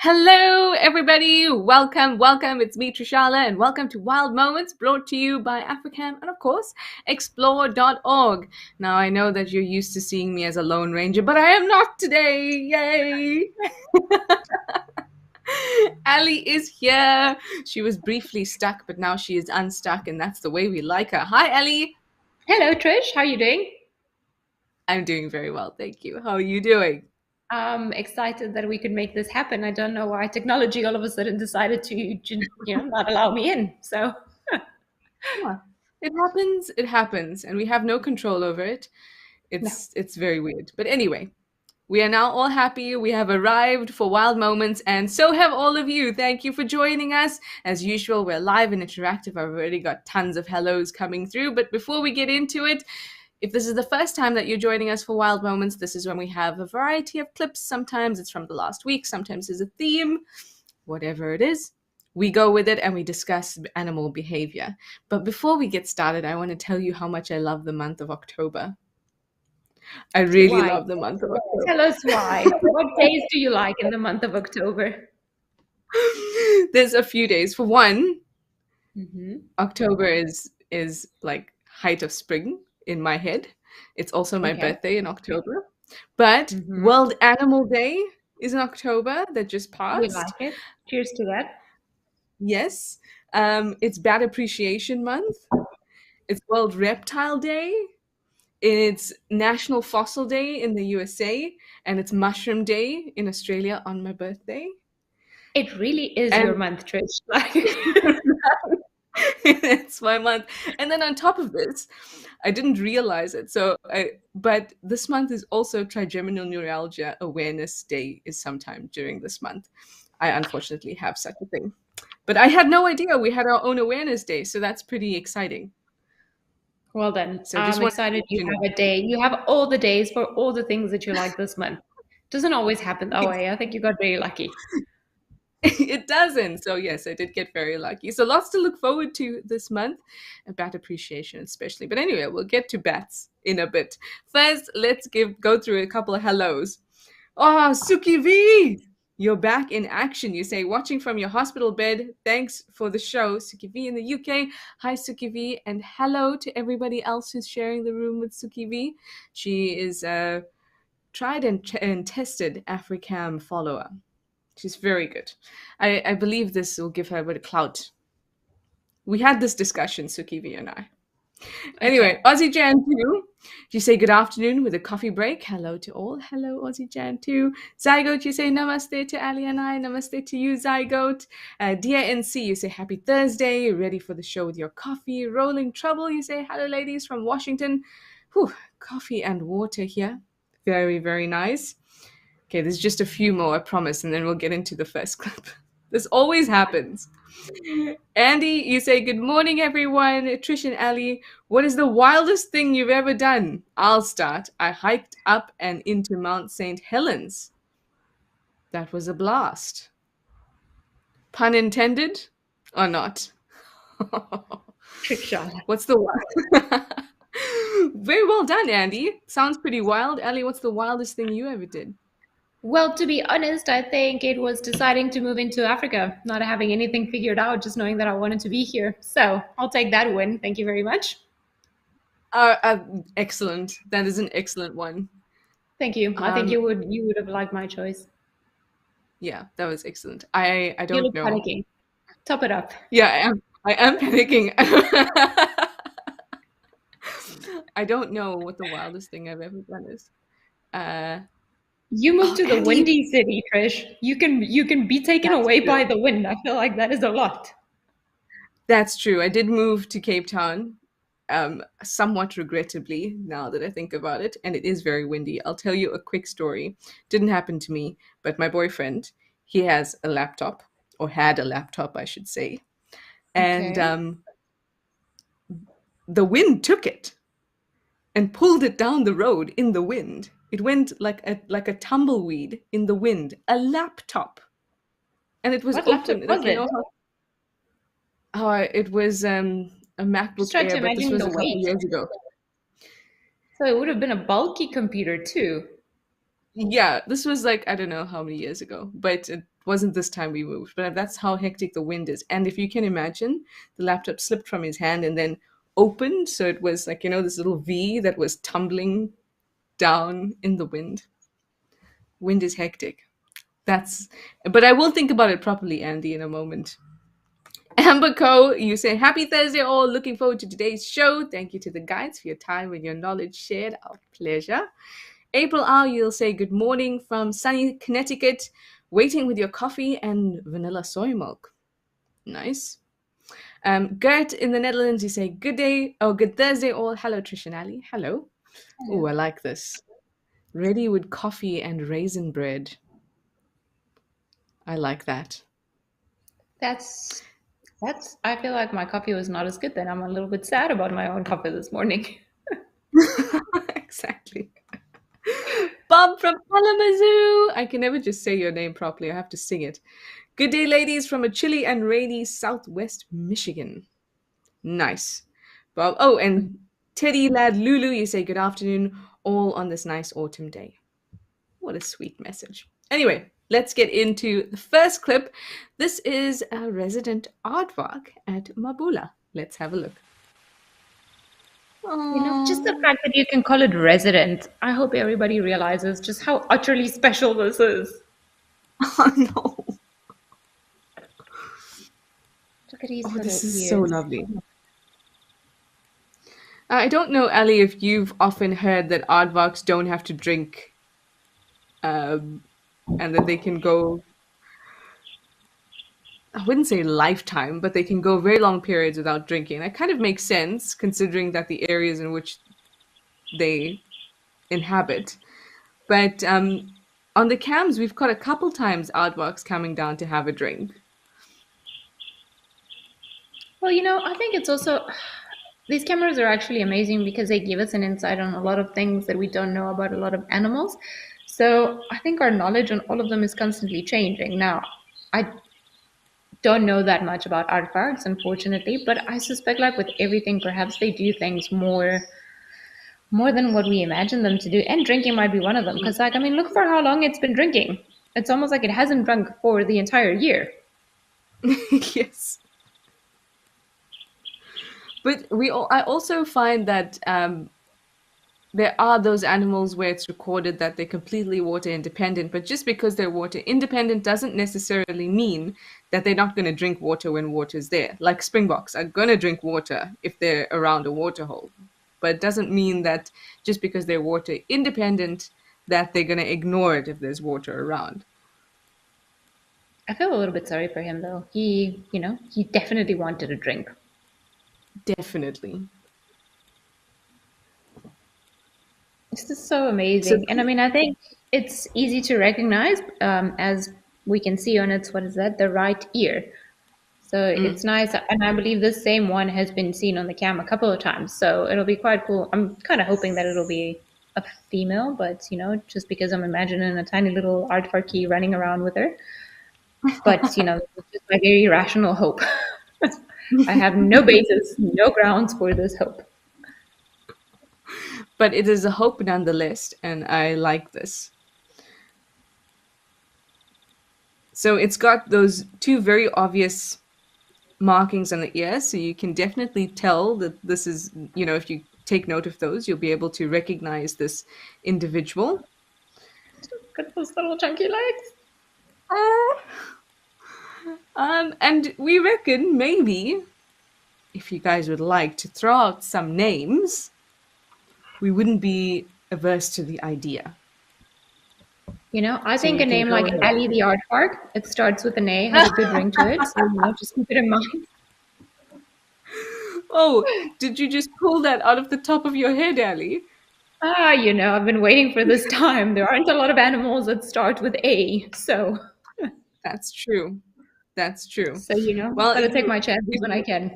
Hello, everybody. Welcome. It's me, Trishala, and welcome to Wild Moments, brought to you by Africam and, of course, explore.org. Now, I know that you're used to seeing me as a Lone Ranger, but I am not today. Yay! Ali is here. She was briefly stuck, but now she is unstuck, and that's the way we like her. Hi, Ali. Hello, Trish. How are you doing? I'm doing very well, thank you. How are you doing? I'm excited that we could make this happen. I don't know why technology all of a sudden decided to not allow me in. So, Yeah. It happens, and we have no control over it. no. It's very weird. But anyway, we are now all happy. We have arrived for Wild Moments, and so have all of you. Thank you for joining us. As usual, we're live and interactive. I've already got tons of hellos coming through. But before we get into it, if this is the first time that you're joining us for Wild Moments, this is when we have a variety of clips. Sometimes it's from the last week, sometimes there's a theme, whatever it is. We go with it and we discuss animal behavior. But before we get started, I want to tell you how much I love the month of October. I really Why? love the month of October. Tell us why. What days do you like in the month of October? There's a few days. For one, Mm-hmm. October is like height of spring in my head. It's also my Okay. birthday in October. But Mm-hmm. World Animal Day is in October that just We like passed. it. Cheers to that. Yes. It's Bat Appreciation Month. It's World Reptile Day. It's National Fossil Day in the USA, and it's Mushroom Day in Australia on my birthday. It really is And your month, Trish. it's my month. And then on top of this, I didn't realize it. But this month is also Trigeminal Neuralgia Awareness Day is sometime during this month. I unfortunately have such a thing. But I had no idea we had our own awareness day, so that's pretty exciting. Well then, So just I'm wanted to excited let you you know. have a day. You have all the days for all the things that you like this month. Doesn't always happen that way. I think you got very lucky. It doesn't. So yes, I did get very lucky. So lots to look forward to this month, and bat appreciation especially. But anyway, we'll get to bats in a bit. First, let's go through a couple of hellos. Oh, Suki V, you're back in action. You say watching from your hospital bed. Thanks for the show, Suki V in the UK. Hi, Suki V, and hello to everybody else who's sharing the room with Suki V. She is a tried and tested Africam follower. She's very good. I believe this will give her a bit of clout. We had this discussion, Suki V and I. Anyway, Okay. Aussie Jan 2. You say good afternoon with a coffee break. Hello to all. Hello, Aussie Jan 2. Zygote, you say namaste to Ali and I. Namaste to you, Zygote. Dear NC, you say happy Thursday. You're ready for the show with your coffee. Rolling Trouble, you say hello, ladies from Washington. Whew, coffee and water here. Very, very nice. Okay, there's just a few more, I promise, and then we'll get into the first clip. This always happens. Andy, you say, good morning, everyone. Trish and Ali, what is the wildest thing you've ever done? I'll start. I hiked up and into Mount St. Helens. That was a blast. Pun intended or not? Trick shot. What's the one? Very well done, Andy. Sounds pretty wild. Ali, what's the wildest thing you ever did? Well, to be honest, I think it was deciding to move into Africa, not having anything figured out, just knowing that I wanted to be here. So I'll take that win. Thank you very much. Excellent. That is an excellent one. Thank you. I think Um, you would have liked my choice. yeah, that was excellent. I You don't look know. panicking. Top it up. Yeah, I am panicking. I don't know what the wildest thing I've ever done is. Uh, You moved oh, to the Andy, windy city, Trish. You can be taken that's away true. by the wind. I feel like that is a lot. That's true. I did move to Cape Town, somewhat regrettably, now that I think about it, and it is very windy. I'll tell you a quick story. Didn't happen to me, but my boyfriend, he has a laptop, or had a laptop, I should say, and Okay. the wind took it and pulled it down the road in the wind. It went like a tumbleweed in the wind. A laptop, and it was What laptop open. was Like you know it? how it was a Just MacBook try to Air, but this imagine was the a couple weight. years ago. So it would have been a bulky computer too. Yeah, this was like I don't know how many years ago, but Wasn't this time we moved, but that's how hectic the wind is. And if you can imagine, the laptop slipped from his hand and then opened, so it was like, this little V that was tumbling down in the wind. Wind is hectic. That's, but I will think about it properly, Andy, in a moment. Amber Co, you say happy Thursday all. Looking forward to today's show. Thank you to the guides for your time and your knowledge shared. Our pleasure. April R, you'll say good morning from sunny Connecticut. Waiting with your coffee and vanilla soy milk. Nice. Gert in the Netherlands, you say good day. Oh, good Thursday all. Hello, Trish and Ali. Hello. Oh, I like this. Ready with coffee and raisin bread. I like that. That's I feel like my coffee was not as good then. I'm a little bit sad about my own coffee this morning. Exactly. Bob from Kalamazoo. I can never just say your name properly. I have to sing it. Good day, ladies, from a chilly and rainy Southwest Michigan. Nice. Bob. Oh, and Teddy Lad Lulu, you say good afternoon, all on this nice autumn day. What a sweet message. Anyway, let's get into the first clip. This is a resident aardvark at Mabula. Let's have a look. Just the Oh, fact that you can call it resident, I hope everybody realizes just how utterly special this is. oh no. Look at his Oh, little this is so ears. lovely. I don't know, Ali, if you've often heard that aardvarks don't have to drink, um, and that they can go, I wouldn't say lifetime, but they can go very long periods without drinking. That kind of makes sense considering that the areas in which they inhabit. But on the cams, we've caught a couple times aardvarks coming down to have a drink. Well, I think it's also these cameras are actually amazing because they give us an insight on a lot of things that we don't know about a lot of animals. So I think our knowledge on all of them is constantly changing. Now, I don't know that much about aardvarks, unfortunately, but I suspect, like with everything, perhaps they do things more than what we imagine them to do. And drinking might be one of them. Because, like, I mean, look for how long it's been drinking. It's almost like it hasn't drunk for the entire year. Yes. But I also find that there are those animals where it's recorded that they're completely water independent, but just because they're water independent doesn't necessarily mean that they're not going to drink water when water's there. Like springboks are going to drink water if they're around a water hole, but it doesn't mean that just because they're water independent that they're going to ignore it if there's water around. I feel a little bit sorry for him, though. He definitely wanted a drink. Definitely. This is so So, amazing. And I mean, I think it's easy to recognize as we can see on its, what is that, the right ear. So mm, it's nice. And I believe this same one has been seen on the cam a couple of times. So it'll be quite cool. I'm kind of hoping that it'll be a female, but just because I'm imagining a tiny little aardvark running around with her. But it's just my very rational hope. I have no basis, no grounds for this hope. but it is a hope nonetheless, and I like this. So it's got those two very obvious markings on the ear, so you can definitely tell that this is, if you take note of those, you'll be able to recognize this individual. Look at those little chunky legs. And we reckon maybe, if you guys would like to throw out some names, we wouldn't be averse to the idea. I So think you a can name go like ahead. Ali the Aardvark, it starts with an A, has a good ring to it. So, just keep it in mind. Oh, did you just pull that out of the top of your head, Ali? I've been waiting for this time. There aren't a lot of animals that start with A. So, That's true. That's true. so Well, gotta take my chances when I can.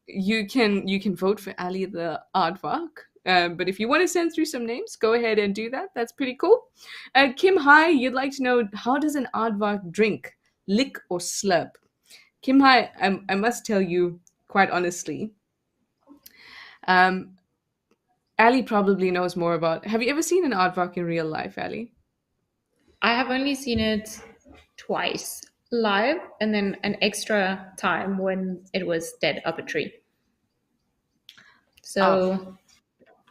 you can vote for Ali the Aardvark. But if you want to send through some names, go ahead and do that. That's pretty cool. Kim Hai, you'd like to know, how does an Aardvark drink? Lick or slurp? Kim Hai, I must tell you quite honestly, um, Ali probably knows more about. Have you ever seen an Aardvark in real life, Ali? I have only seen it twice, live and then an extra time when it was dead up a tree. Oh, So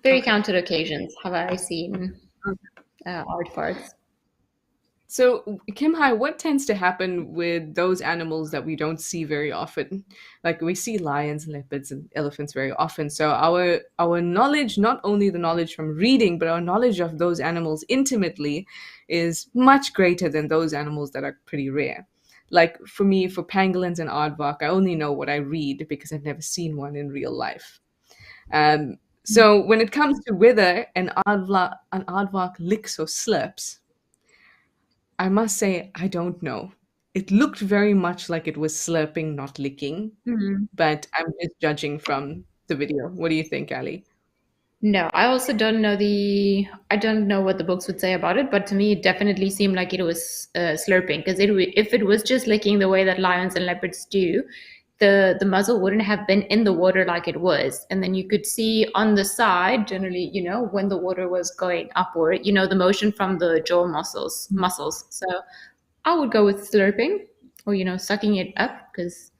very okay. counted occasions have I seen aardvarks. So, Kim Hai, what tends to happen with those animals that we don't see very often? Like we see lions, leopards, and elephants very often. So our knowledge, not only the knowledge from reading, but our knowledge of those animals intimately, is much greater than those animals that are pretty rare. Like for me, for pangolins and aardvark, I only know what I read because I've never seen one in real life. So when it comes to whether an aardvark licks or slurps, I must say, I don't know. It looked very much like it was slurping, not licking, Mhm. but I'm just judging from the video. What do you think, Ali? No, I also don't know I don't know what the books would say about it, but to me, it definitely seemed like it was slurping because if it was just licking the way that lions and leopards do, the muzzle wouldn't have been in the water like it was, and then you could see on the side, generally, when the water was going upward, the motion from the jaw muscles. So I would go with slurping or sucking it up because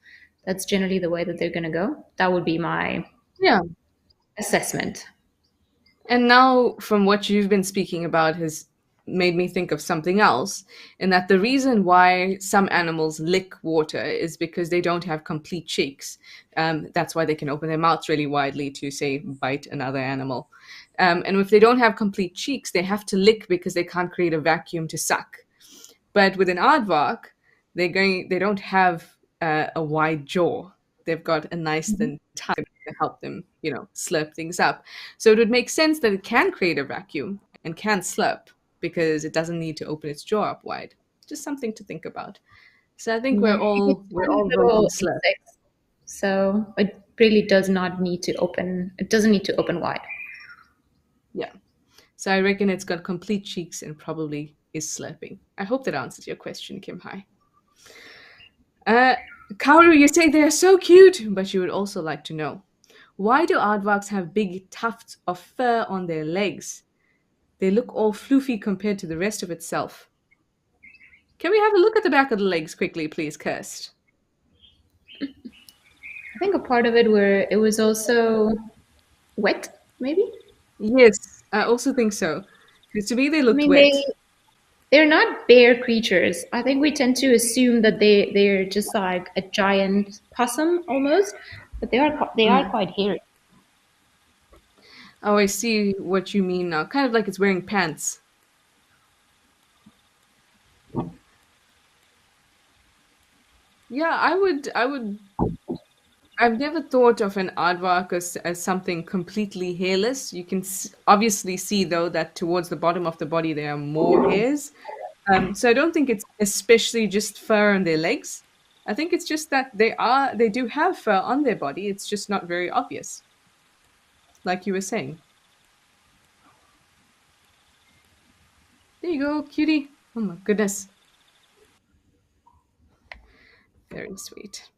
that's generally the way that they're gonna go. That would be my Yeah. assessment. And now, from what you've been speaking about, has made me think of something else, in that the reason why some animals lick water is because they don't have complete cheeks. That's why they can open their mouths really widely to, say, bite another animal. And if they don't have complete cheeks, they have to lick because they can't create a vacuum to suck. But with an aardvark, they don't have a wide jaw. They've got a nice thin tongue to help them, slurp things up. So it would make sense that it can create a vacuum and can slurp because it doesn't need to open its jaw up wide. Just something to think about. So I think Yeah, it's we're tiny all voting little slurp. insects, so it really does not need to open. It doesn't need to open wide. Yeah. So I reckon it's got complete cheeks and probably is slurping. I hope that answers your question, Kim Hai. Uh, Kaoru, you say they're so cute, but you would also like to know, why do aardvarks have big tufts of fur on their legs? They look all floofy compared to the rest of itself. Can we have a look at the back of the legs quickly, please, Kirst? I think a part of it where it was also wet, maybe. Yes, I also think so. Because to me, they I looked mean, wet. they're not bear creatures. I think we tend to assume that they're just like a giant possum almost, but they are Mm. quite hairy. Oh, I see what you mean now. Kind of like it's wearing pants. Yeah, I've never thought of an aardvark as something completely hairless. You can obviously see, though, that towards the bottom of the body there are more hairs. So I don't think it's especially just fur on their legs. I think it's just that they do have fur on their body. It's just not very obvious, like you were saying. There you go, cutie. Oh my goodness, very sweet.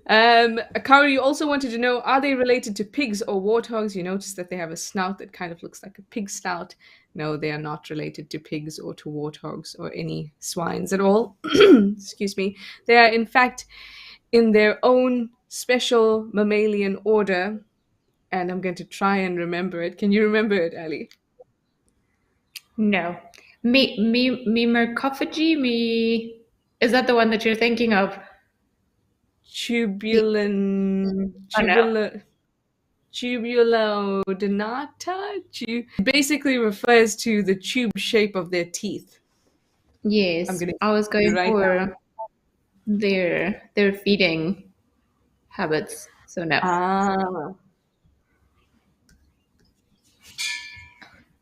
Akara, you also wanted to know, are they related to pigs or warthogs? You notice that they have a snout that kind of looks like a pig snout. No, they are not related to pigs or to warthogs or any swines at all. Excuse me. They are, in fact, in their own special mammalian order. And I'm going to try and remember it. Can you remember it, Ali? No, me mercophagy. Me is that the one that you're thinking of? The Tubulin, oh no. Tubulodonata. Basically refers to the tube shape of their teeth. I'm Yes, going to I was you going right for their feeding habits. So no. now. Ah,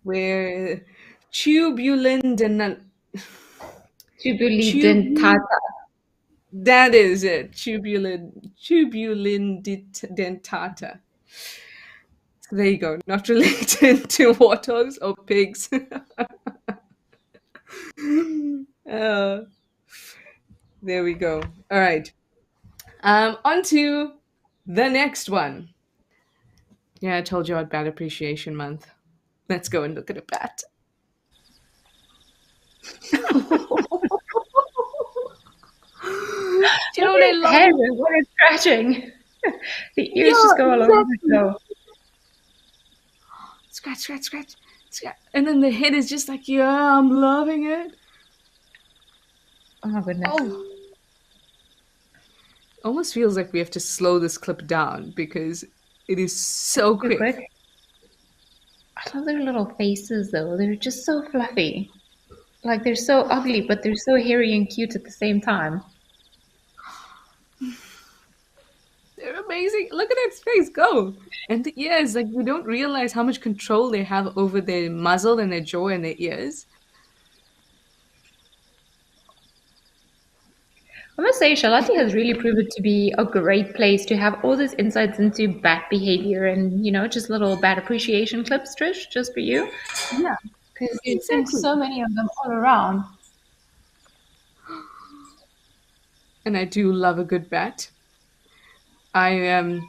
where tubulin, tube. Tubulidentata. That is it. Tubulin dentata. So there you go. Not related to warthogs or pigs. uh, there we go. All right. On to the next one. Yeah, I told you about Bat Appreciation Month. Let's go and look at a bat. You know what I Look at love? its head and what it's scratching. The ears Yeah, just go all over the exactly. show. Scratch, scratch, scratch, scratch. And then the head is just like, yeah, I'm loving it. Oh my goodness. Oh, almost feels like we have to slow this clip down because it is so Too quick. quick. I love their little faces though. They're just so fluffy. Like they're so ugly, but they're so hairy and cute at the same time. They're amazing. Look at its face go. And the ears, like we don't realize how much control they have over their muzzle and their jaw and their ears. I must say, Shalati has really proven to be a great place to have all these insights into bat behavior and, just little bat appreciation clips, Trish, just for you. Yeah, Because you're seeing exactly. so many of them all around. And I do love a good bat. I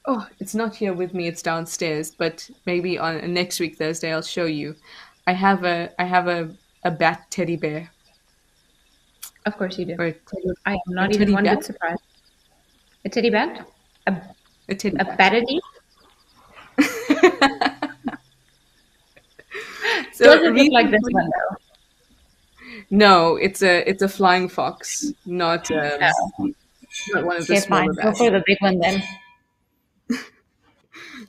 oh, it's not here with me, it's downstairs, but maybe on next week Thursday I'll show you. I have a bat teddy bear Of course you do. or I am a not even teddy one bat. bit surprised. A teddy bat? A, A teddy a bat. batity? Does So it look like this recently, one though? no, it's a flying fox, Oh, not one of the okay, smaller fine. Go bats. for the big one then.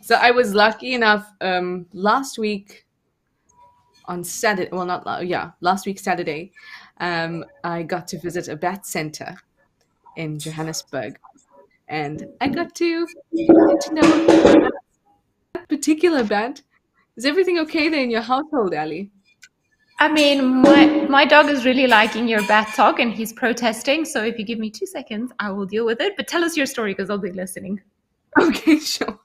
So I was lucky enough last week on Saturday, well not yeah, last week Saturday, I got to visit a bat center in Johannesburg, and I got to get to know that particular bat. Is everything okay there in your household, Ali? I mean, my dog is really liking your bat talk and he's protesting. So if you give me 2 seconds, I will deal with it. But tell us your story because I'll be listening. Okay, sure.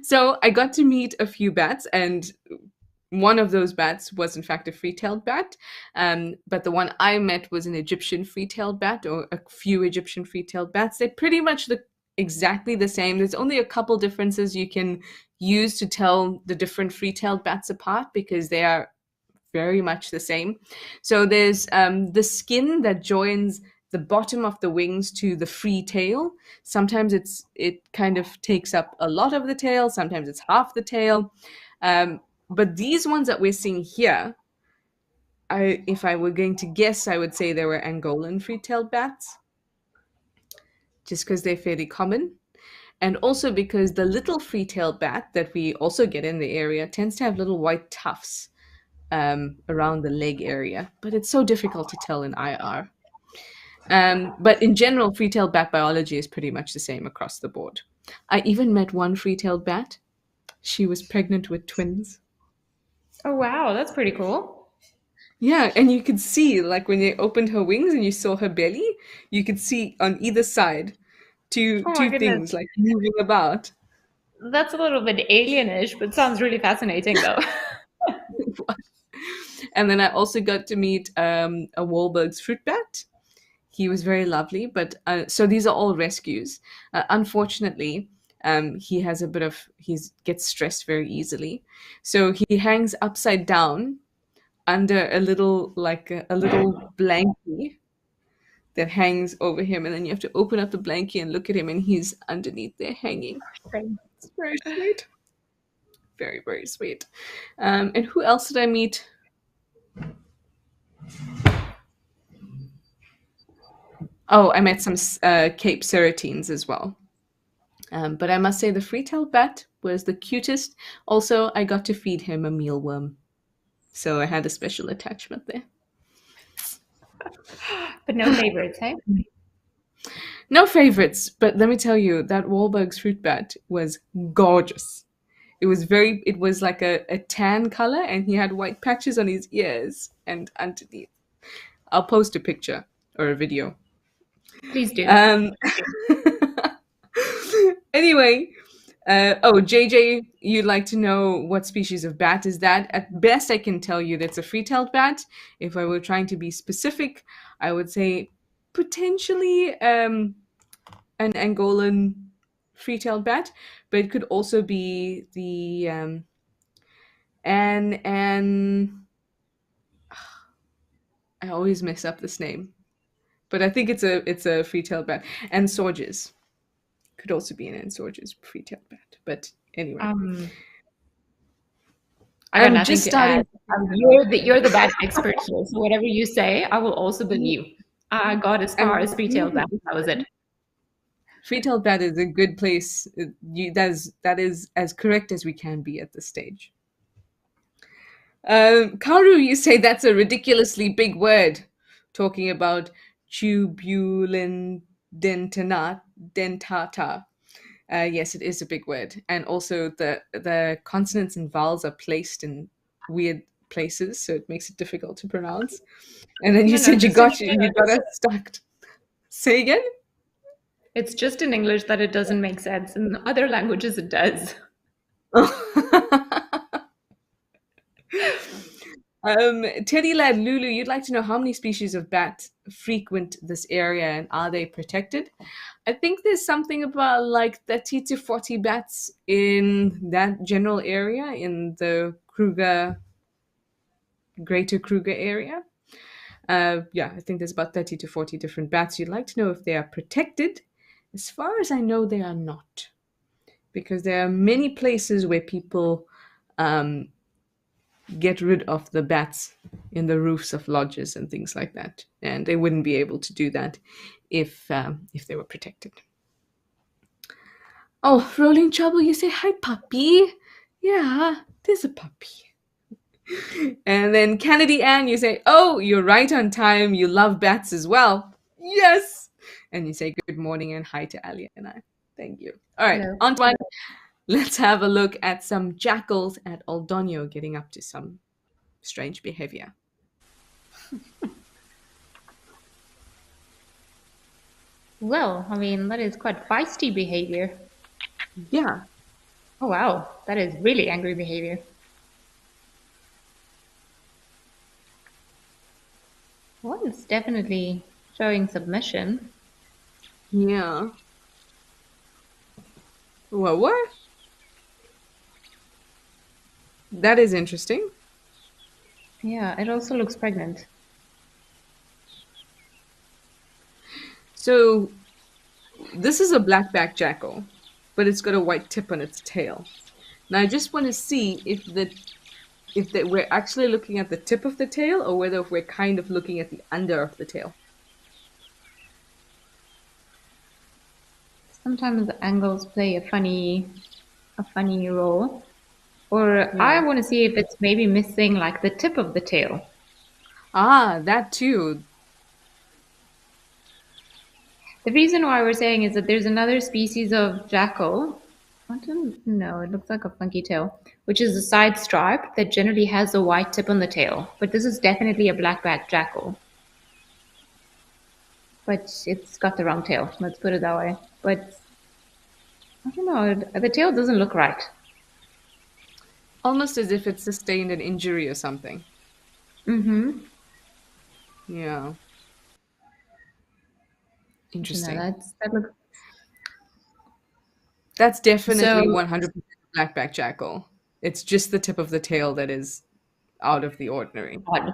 So I got to meet a few bats, and one of those bats was in fact a free-tailed bat. But the one I met was an Egyptian free-tailed bat, or a few Egyptian free-tailed bats. They pretty much look exactly the same. There's only a couple differences you can use to tell the different free-tailed bats apart because they are very much the same. So there's the skin that joins the bottom of the wings to the free tail. Sometimes it kind of takes up a lot of the tail. Sometimes it's half the tail. But these ones that we're seeing here, if I were going to guess, I would say they were Angolan free-tailed bats, just because they're fairly common. And also because the little free-tailed bat that we also get in the area tends to have little white tufts around the leg area, but it's so difficult to tell in IR. But in general, free-tailed bat biology is pretty much the same across the board. I even met one free-tailed bat. She was pregnant with twins. Oh, wow. That's pretty cool. Yeah, and you could see, like when they opened her wings and you saw her belly, you could see on either side two Oh, my two goodness. things like moving about. That's a little bit alienish, but sounds really fascinating, though. And then I also got to meet a Wahlberg's fruit bat. He was very lovely, but so these are all rescues. Unfortunately, he has a bit of he gets stressed very easily, so he hangs upside down under a little a little blankie that hangs over him, and then you have to open up the blankie and look at him, and he's underneath there hanging. It's very sweet, very very sweet. And who else did I meet? Oh, I met some Cape Serotines as well. But I must say the free-tailed bat was the cutest. Also, I got to feed him a mealworm, so I had a special attachment there. But no favorites, hey? No favorites, but let me tell you, that Wahlberg's fruit bat was gorgeous. It was like a tan color, and he had white patches on his ears and underneath. I'll post a picture or a video. Please do. Um, anyway, oh, JJ, you'd like to know what species of bat is that? At best, I can tell you that's a free-tailed bat. If I were trying to be specific, I would say potentially an Angolan free-tailed bat, but it could also be the an I always mess up this name, but I think it's a free-tailed bat. And Sorges could also be an Sorges free-tailed bat. But anyway, Um, I got I'm nothing just to add. starting. You're the bad expert here, so whatever you say, I will also believe. I got as far I'm as retail back. That was it. free-tailed bat is a good place. That is as correct as we can be at this stage. Karu, you say that's a ridiculously big word, talking about tubulin dentata. Yes, it is a big word, and also the consonants and vowels are placed in weird places, so it makes it difficult to pronounce. And then you No, no, said you just in got English. you got us stuck. Say again. It's just in English that it doesn't make sense. In other languages, it does. Teddy Lad Lulu, you'd like to know how many species of bat frequent this area and are they protected? I think there's something about like 30 to 40 bats in that general area in the greater Kruger area. Yeah, I think there's about 30 to 40 different bats. You'd like to know if they are protected. As far as I know, they are not, because there are many places where people um, get rid of the bats in the roofs of lodges and things like that, and they wouldn't be able to do that if they were protected. Oh, Rolling Trouble, you say hi, puppy. Yeah, there's a puppy. And then Kennedy Ann, you say, oh, you're right on time. You love bats as well. Yes. And you say good morning and hi to Ali and I. Thank you. All right, Hello. Antoine, let's have a look at some jackals at Aldonio getting up to some strange behavior. Well, I mean, that is quite feisty behavior. Yeah. Oh, wow. That is really angry behavior. One's definitely showing submission. Yeah. What? That is interesting. Yeah, it also looks pregnant. So this is a black-backed jackal, but it's got a white tip on its tail. Now I just want to see if we're actually looking at the tip of the tail or whether we're kind of looking at the under of the tail. Sometimes the angles play a funny role. Or I Yeah. want to see if it's maybe missing like the tip of the tail. Ah, that too. The reason why we're saying is that there's another species of jackal. I don't know, it looks like a funky tail, which is a side stripe that generally has a white tip on the tail. But this is definitely a black-backed jackal. But it's got the wrong tail, let's put it that way. But I don't know, the tail doesn't look right. Almost as if it sustained an injury or something. Mm-hmm. Yeah. No, Interesting. that looks That's definitely so 100% black-backed jackal. It's just the tip of the tail that is out of the ordinary. odd.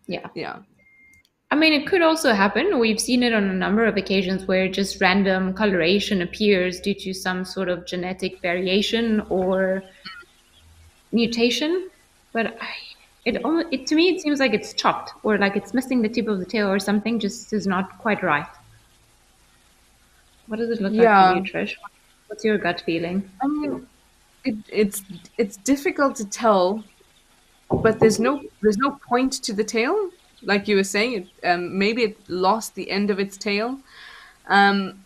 Yeah. Yeah. I mean, it could also happen. We've seen it on a number of occasions where just random coloration appears due to some sort of genetic variation or mutation. But it to me, it seems like it's chopped or like it's missing the tip of the tail or something just is not quite right. What does it look like for you, Yeah. Trish? What's your gut feeling? I mean, it's difficult to tell, but there's no point to the tail, like you were saying. Maybe it lost the end of its tail, um,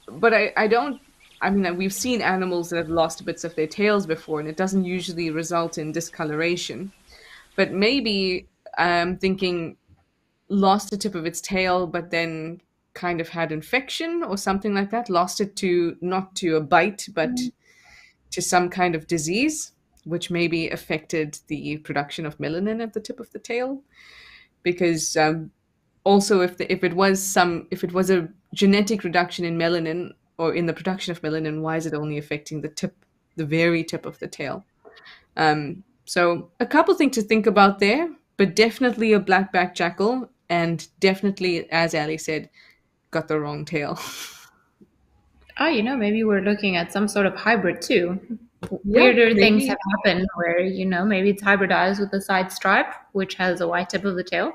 but I don't. I mean, we've seen animals that have lost bits of their tails before, and it doesn't usually result in discoloration. But maybe I'm thinking lost the tip of its tail, but then kind of had infection or something like that. Lost it to not to a bite, but to some kind of disease, which maybe affected the production of melanin at the tip of the tail. Because also, if it was a genetic reduction in melanin or in the production of melanin, why is it only affecting the very tip of the tail? So a couple things to think about there, but definitely a black-backed jackal, and definitely, as Ali said, got the wrong tail. Oh, maybe we're looking at some sort of hybrid too. Yeah, Weirder things have maybe. happened where, maybe it's hybridized with the side stripe, which has a white tip of the tail.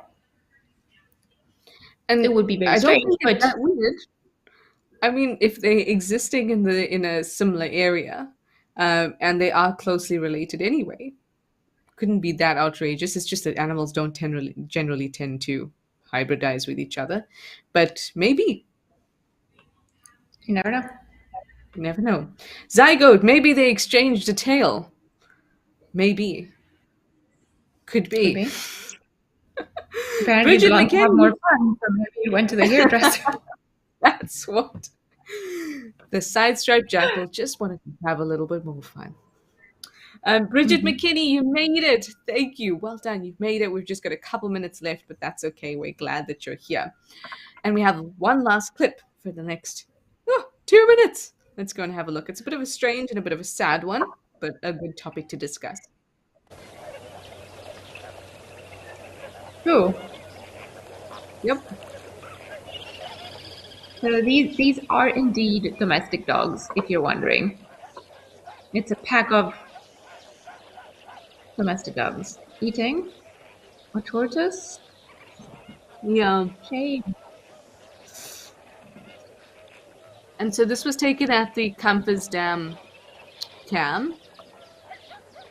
It And would be very I don't strange, think it's but that weird. I mean, if they're existing in a similar area, and they are closely related anyway, couldn't be that outrageous. It's just that animals don't generally tend to hybridize with each other. But maybe, you never know. you never know. Zygote, maybe they exchanged a tail. Maybe. Could Could be. be. Apparently, Bridget belong to have more McKenny. fun, so maybe he went to the hairdresser. That's what. The side striped jackal just wanted to have a little bit more fun. Bridget Mhm. McKinney, you made it. Thank you. Well done. You've made it. We've just got a couple minutes left, but that's okay. We're glad that you're here. And we have one last clip for the next 2 minutes. Let's go and have a look. It's a bit of a strange and a bit of a sad one, but a good topic to discuss. Cool. Yep. So these are indeed domestic dogs, if you're wondering. It's a pack of domestic dogs eating a tortoise. Yeah. Shame. And so this was taken at the Compass Dam Cam.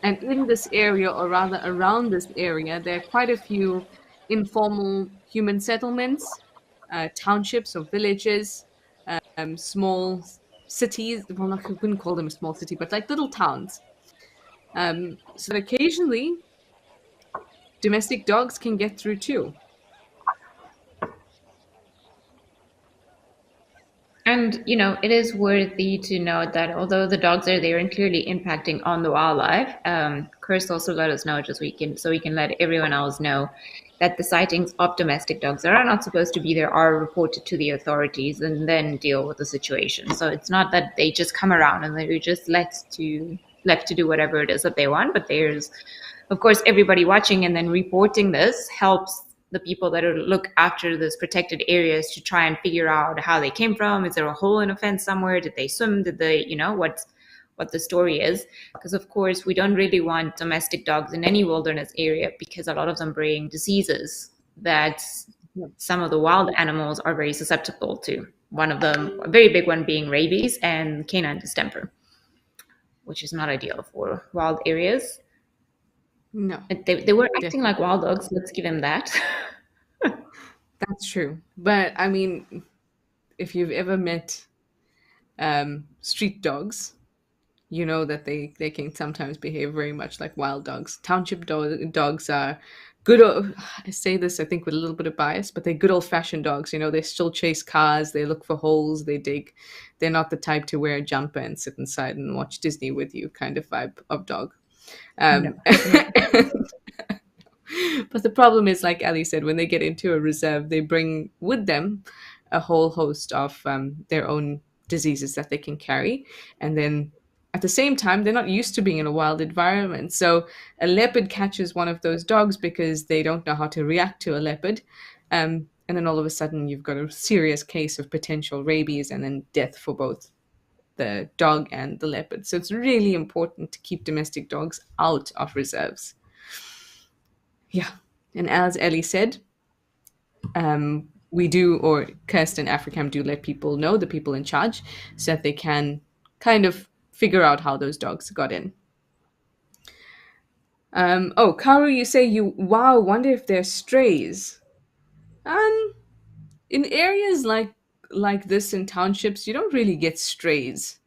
And in this area, or rather around this area, there are quite a few informal human settlements, townships or villages, small cities. Well, I wouldn't call them a small city, but like little towns. So that occasionally domestic dogs can get through too. And it is worthy to note that although the dogs are there and clearly impacting on the wildlife, Chris also let us know just so we can let everyone else know that the sightings of domestic dogs that are not supposed to be there are reported to the authorities and then deal with the situation. So it's not that they just come around and they're just left to do whatever it is that they want, but there's of course everybody watching and then reporting this helps the people that are look after this protected areas to try and figure out how they came from. Is there a hole in a fence somewhere? Did they swim? Did they, what the story is? Because of course we don't really want domestic dogs in any wilderness area because a lot of them bring diseases that some of the wild animals are very susceptible to. One of them, a very big one, being rabies and canine distemper, which is not ideal for wild areas. No, They were acting definitely. like wild dogs. Let's give him that. That's true. But I mean, if you've ever met street dogs, you know that they can sometimes behave very much like wild dogs. Dogs are good. I say this, I think, with a little bit of bias, but they're good old fashioned dogs. You know, they still chase cars, they look for holes, they dig. They're not the type to wear a jumper and sit inside and watch Disney with you kind of vibe of dog. No, Um, no. but the problem is, like Ali said, when they get into a reserve, they bring with them a whole host of their own diseases that they can carry. And then at the same time, they're not used to being in a wild environment. So a leopard catches one of those dogs because they don't know how to react to a leopard. And then all of a sudden, you've got a serious case of potential rabies and then death for both the dog and the leopard. So it's really important to keep domestic dogs out of reserves. Yeah. And as Ellie said, we do, or Kirsten Africam do let people know, the people in charge, so that they can kind of figure out how those dogs got in. Karu, you say wow, wonder if they're strays. Um, in areas like this in townships, you don't really get strays.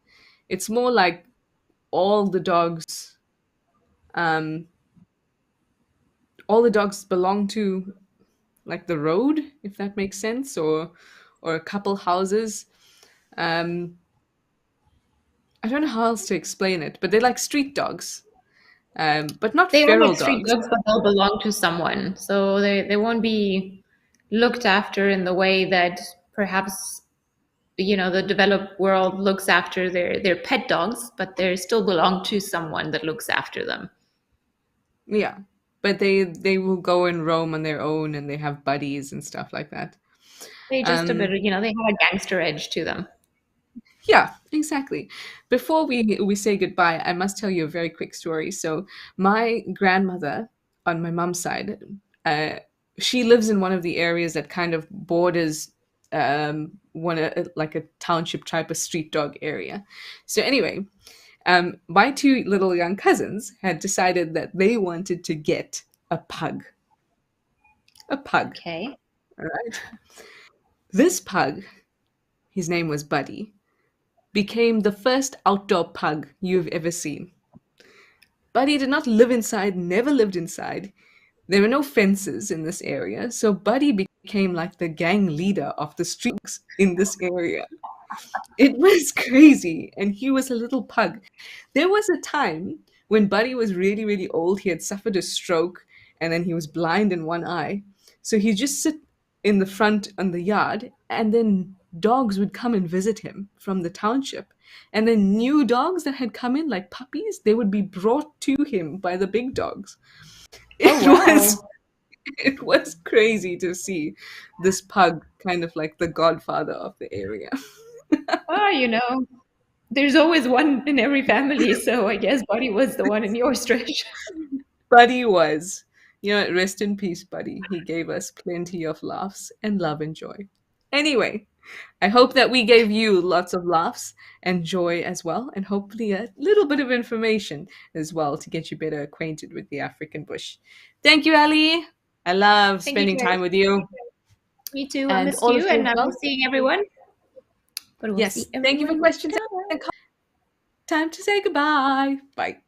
It's more like all the dogs, um, all the dogs belong to like the road, if that makes sense, or a couple houses. Um, I don't know how else to explain it, but they're like street dogs, but not They are like feral street dogs. dogs, but they'll belong to someone. So they won't be looked after in the way that perhaps the developed world looks after their pet dogs, but they still belong to someone that looks after them. Yeah. but they will go and roam on their own, and they have buddies and stuff like that. They just a bit, Um, they have a gangster edge to them. Yeah, exactly. Before we say goodbye, I must tell you a very quick story. So, my grandmother on my mom's side, uh, she lives in one of the areas that kind of borders like a township type of street dog area. So anyway, my two little young cousins had decided that they wanted to get a pug. A pug, Okay. all right? This pug, his name was Buddy, became the first outdoor pug you've ever seen. Buddy did not live inside, never lived inside. There were no fences in this area, so Buddy became like the gang leader of the streets in this area. It was crazy, and he was a little pug. There was a time when Buddy was really, really old. He had suffered a stroke, and then he was blind in one eye. So he'd just sit in the front on the yard, and then dogs would come and visit him from the township. And then new dogs that had come in, like puppies, they would be brought to him by the big dogs. Oh It was wow. it was crazy to see this pug kind of like the godfather of the area. Oh, there's always one in every family, so I guess Buddy was the one in your stretch. Buddy was. Rest in peace, Buddy. He gave us plenty of laughs and love and joy. Anyway, I hope that we gave you lots of laughs and joy as well, and hopefully a little bit of information as well to get you better acquainted with the African bush. Thank you, Ali. I love Thank you, spending Claire. time with you, Me too. I and missed all of you, you and as I well. miss seeing everyone. But we'll see Yes, thank you for everyone next questions time. and time to say goodbye. Bye.